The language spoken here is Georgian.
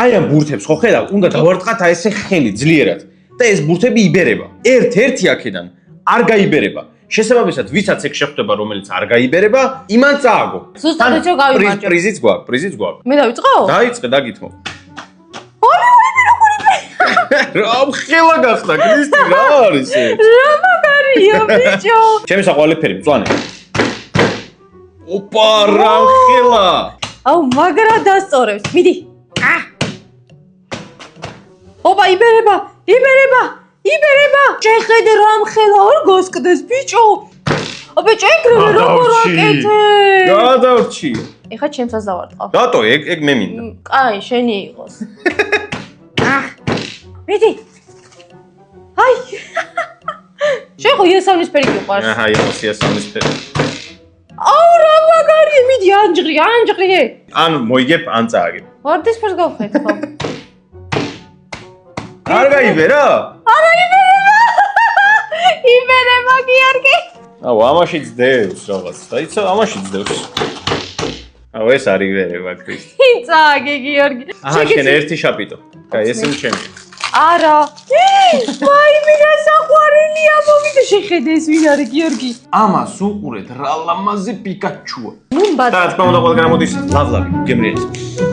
აი ამ ბურთებს ხო ხედავ, უნდა დავარტყათ აი ესე ხელი ძლიერად და ეს ბურთები იბერება. ერთ-ერთი აქედან არ გაიბერება. შესაბამისად, ვისაც ეგ შეხვდება, რომელიც არ გაიბერება, იმან წააგო. ზუსტად ეცო გავიმარჯვე. პრიზიც გვაქვს. მე დავიწყო? დაიწყე, დაგითმო. ორი რა ხელა გახდა, კრისტი, რა არის ეს? რა მაგარია ბიჭო. ჩემი საყვალეფერი მწვანე. ოპა, რა ხელა. აუ მაგრა დასწორებს. მიდი. ოპა იბერება. შეხედე რა მხელა არ გასკდეს ბიჭო. ბიჭო ეგრევე როგორ აკეთე? გადავრჩი. ეხა ჩემსაც დავარტყავ. რატო ეგ მე მინდა. კაი, შენი იყოს. მიდი. აი. შეხო იასამნისფერი გიყვარს. აჰა, იასამნისფერი. აუ რა მაგარი, მიდი ანჯღრი. ან მოიგებ, ან წააგებ. ვარდისფერს გავხეთ ხო? არ გაიბერა? არა იბერება გიორგი. აუ, ამაში ძდევს რაღაც. დაიცა, ამაში ძდევს. აუ, ეს არ იბერება, კრისტი. წააგე გიორგი. აჰა, შენ ერთი შაპიტო. კაი, ეს είναι ჩემი. არა. ვაი, მინდა საყვარელია, მოვიდე შეხედე ეს ვინ არის გიორგი. ამას უყურეთ, რა ლამაზი პიკაჩუა. ნუ ბატონო. და თქმა უნდა, ყველგან ამოდის ლავლავი, გემრიელი.